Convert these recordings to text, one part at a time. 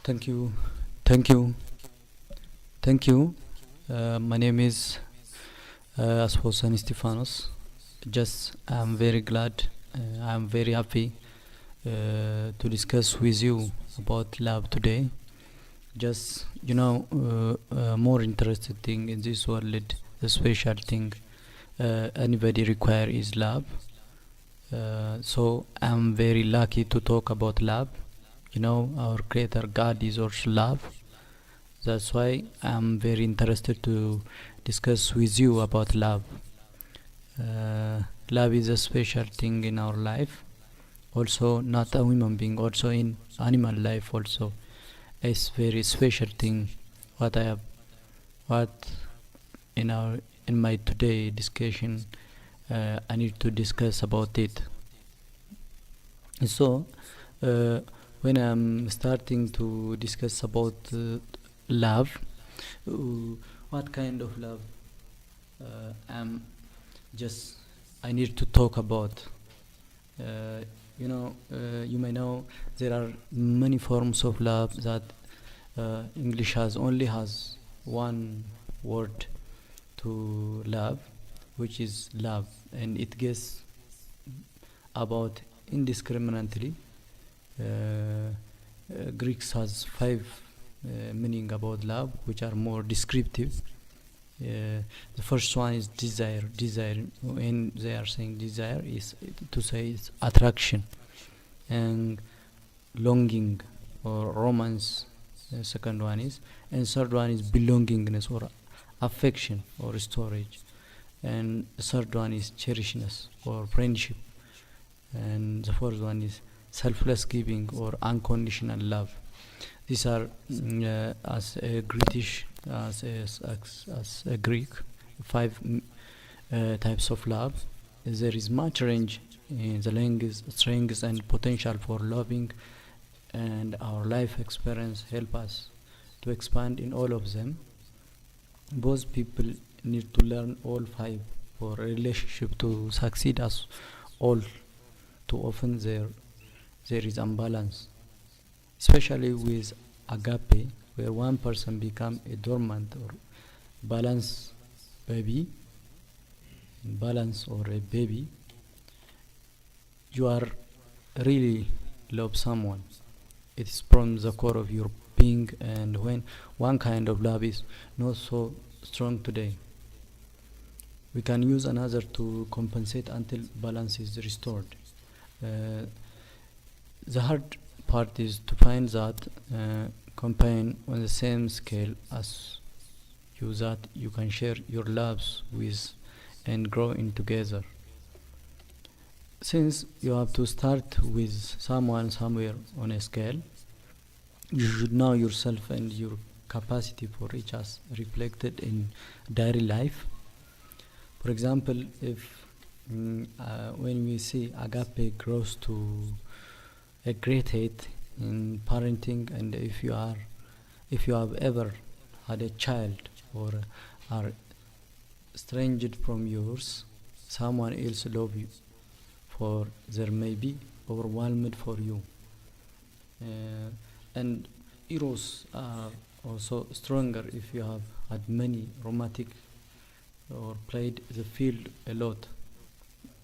Thank you, thank you, thank you. My name is estifanos. Just I'm very glad, I'm very happy to discuss with you about love today. Just more interested thing in this world, the special thing anybody require is love. So I'm very lucky to talk about love. Our Creator God is also love. That's why I'm very interested to discuss with you about love. Love is a special thing in our life. Also, not a human being. Also in animal life. Also, it's very special thing. What I have, what in my today discussion, I need to discuss about it. So, when I'm starting to discuss about love, uh, what kind of love I'm just I need to talk about. You may know there are many forms of love that English only has one word to love, which is love, and it gets about indiscriminately. Greeks has five meaning about love, which are more descriptive. The first one is desire. Desire, when they are saying desire, is to say it's attraction and longing or romance. The second one is, and third one is belongingness or affection or storage, and the third one is cherishness or friendship, and the fourth one is selfless giving or unconditional love. These are as a British as a Greek five types of love. There is much range in the language, strengths, and potential for loving, and our life experience help us to expand in all of them. Both people need to learn all five for a relationship to succeed, as all too often there is imbalance, especially with agape, where one person become a dormant or balance baby, balance or a baby. You are really love someone. It is from the core of your being, and when one kind of love is not so strong today, we can use another to compensate until balance is restored. Uh, the hard part is to find that companion on the same scale as you, that you can share your loves with and grow in together. Since you have to start with someone somewhere on a scale, you should know yourself and your capacity for each as reflected in daily life. For example, if when we see agape grows to a great height in parenting, and if you have ever had a child or are estranged from yours, someone else love you, for there may be overwhelmed for you, and eros are also stronger if you have had many romantic or played the field a lot.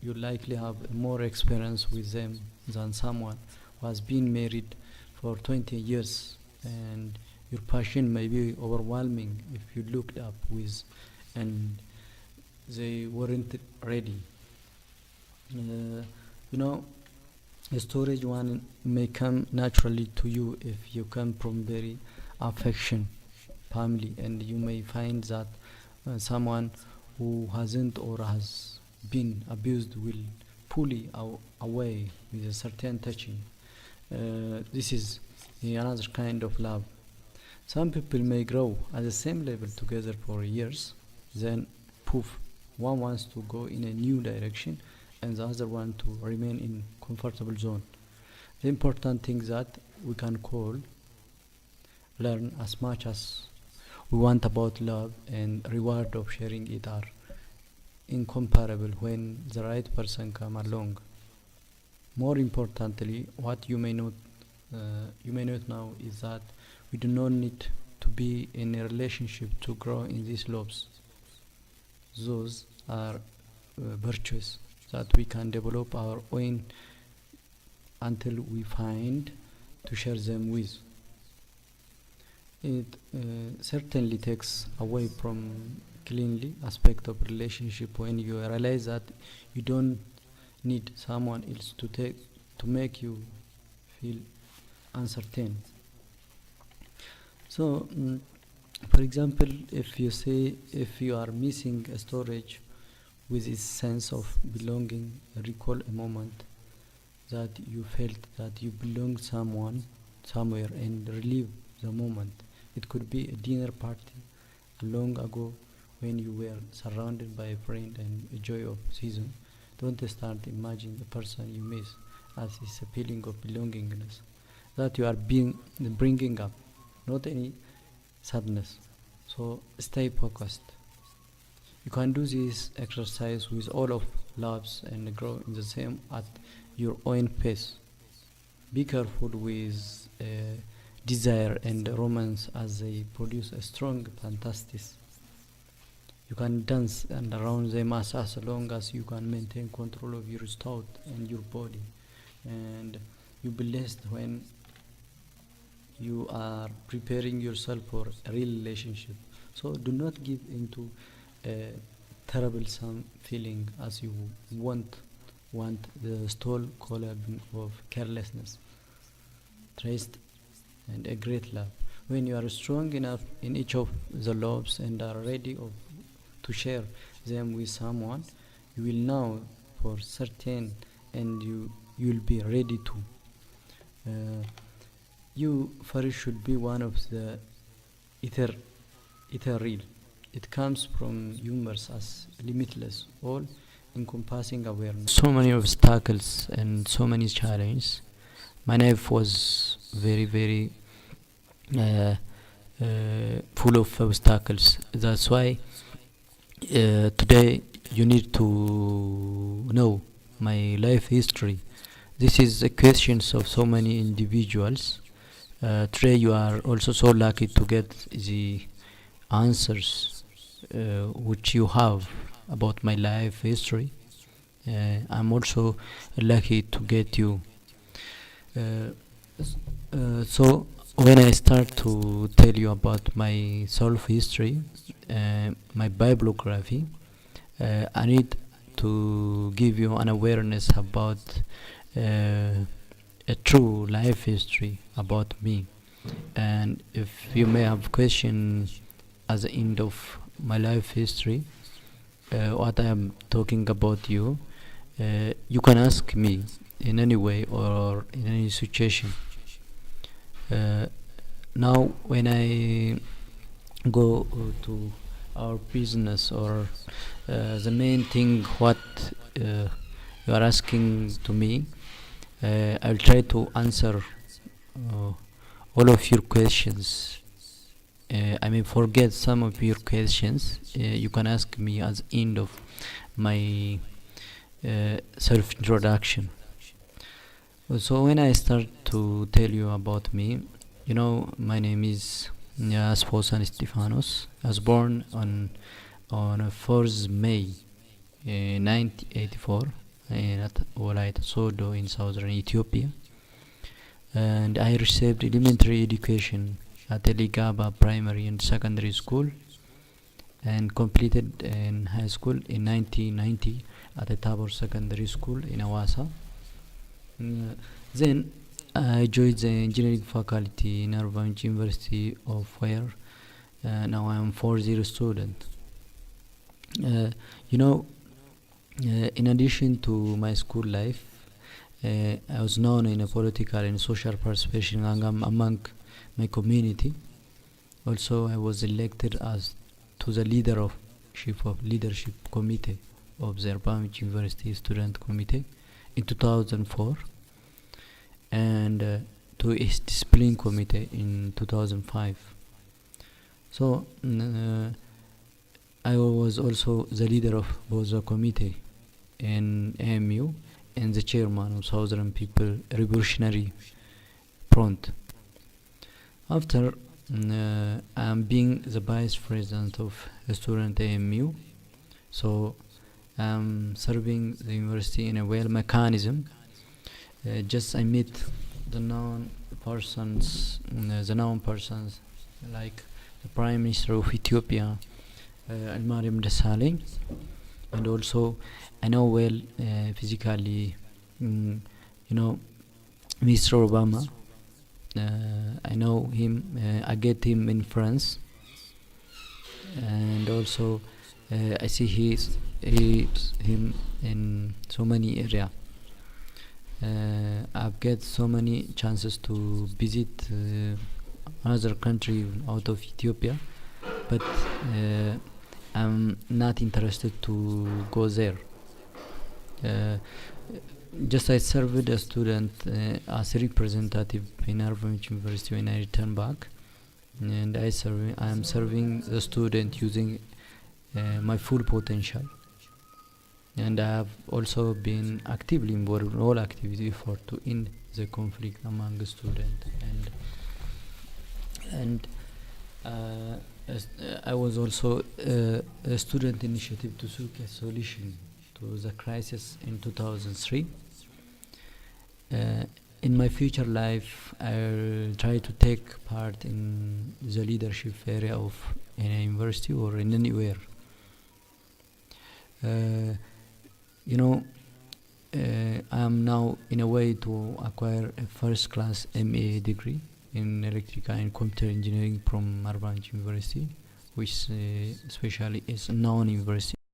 You likely have more experience with them than someone who has been married for 20 years, and your passion may be overwhelming if you looked up with and they weren't ready. Uh, you know, a storage one may come naturally to you if you come from very affection family, and you may find that someone who hasn't or has been abused will pull you away with a certain touching. This is another kind of love. Some people may grow at the same level together for years, then poof, one wants to go in a new direction and the other one to remain in comfortable zone. The important thing that we can call learn as much as we want about love, and reward of sharing it are incomparable when the right person come along. More importantly, what you may not you may not know is that we do not need to be in a relationship to grow in these lobes. Those are virtues that we can develop our own until we find to share them with. It certainly takes away from cleanly aspect of relationship when you realize that you don't need someone else to make you feel uncertain. So for example, if you are missing a storage with its sense of belonging, recall a moment that you felt that you belonged someone somewhere and relive the moment. It could be a dinner party long ago when you were surrounded by a friend and a joy of season. Don't start imagining the person you miss as is a feeling of belongingness that you are bringing up, not any sadness. So stay focused. You can do this exercise with all of loves and grow in the same at your own pace. Be careful with desire and romance as they produce a strong fantasies. You can dance and around them as long as you can maintain control of your thought and your body. And you'll be blessed when you are preparing yourself for a real relationship. So do not give into a troublesome feeling as you want the stole column of carelessness, trust, and a great love. When you are strong enough in each of the loves and are ready to share them with someone, you will know for certain, and you'll be ready to. You first should be one of the ethereal. It comes from humors as limitless, all encompassing awareness. So many obstacles and so many challenges. My life was very, very full of obstacles. That's why today you need to know my life history. This is the questions of so many individuals. Today you are also so lucky to get the answers which you have about my life history. I'm also lucky to get you. So when I start to tell you about my self history, my bibliography, I need to give you an awareness about a true life history about me. And if you may have questions at the end of my life history, what I am talking about you can ask me in any way or in any situation. Now when I go to our business or the main thing what you are asking to me, I'll try to answer all of your questions. I may forget some of your questions. You can ask me at the end of my self-introduction. So when I start to tell you about me, my name is estifanos. I was born on 4th May 1984 at Walayat Sodo in southern Ethiopia, and I received elementary education at Eligaba Primary and Secondary School, and completed in high school in 1990 at the Tabor Secondary School in Awasa. Then I joined the engineering faculty in Arvanch University of where now I am 4th student. In addition to my school life, I was known in a political and social participation among my community. Also, I was elected as to the leadership committee of the Arvanch University Student Committee in 2004, and to its discipline committee in 2005. So I was also the leader of both the committee in AMU and the chairman of Southern People Revolutionary front. After I'm being the vice president of student AMU, so I'm serving the university in a well mechanism. Just I meet the known persons, like the Prime Minister of Ethiopia, Al-Mariam Desalegn, and also I know well physically, Mr. Obama. I know him. I get him in France, and also I see him in so many area. I've get so many chances to visit another country out of Ethiopia, but I'm not interested to go there. Just I served a student as a representative in Arvamich University when I return back, and I am serving the student using my full potential. And I have also been actively involved in all activity for to end the conflict among the students. And I was also a student initiative to seek a solution to the crisis in 2003. In my future life, I'll try to take part in the leadership area of a university or in anywhere. I'm now in a way to acquire a first class MA degree in electrical and computer engineering from Arvamich University, which especially is a known university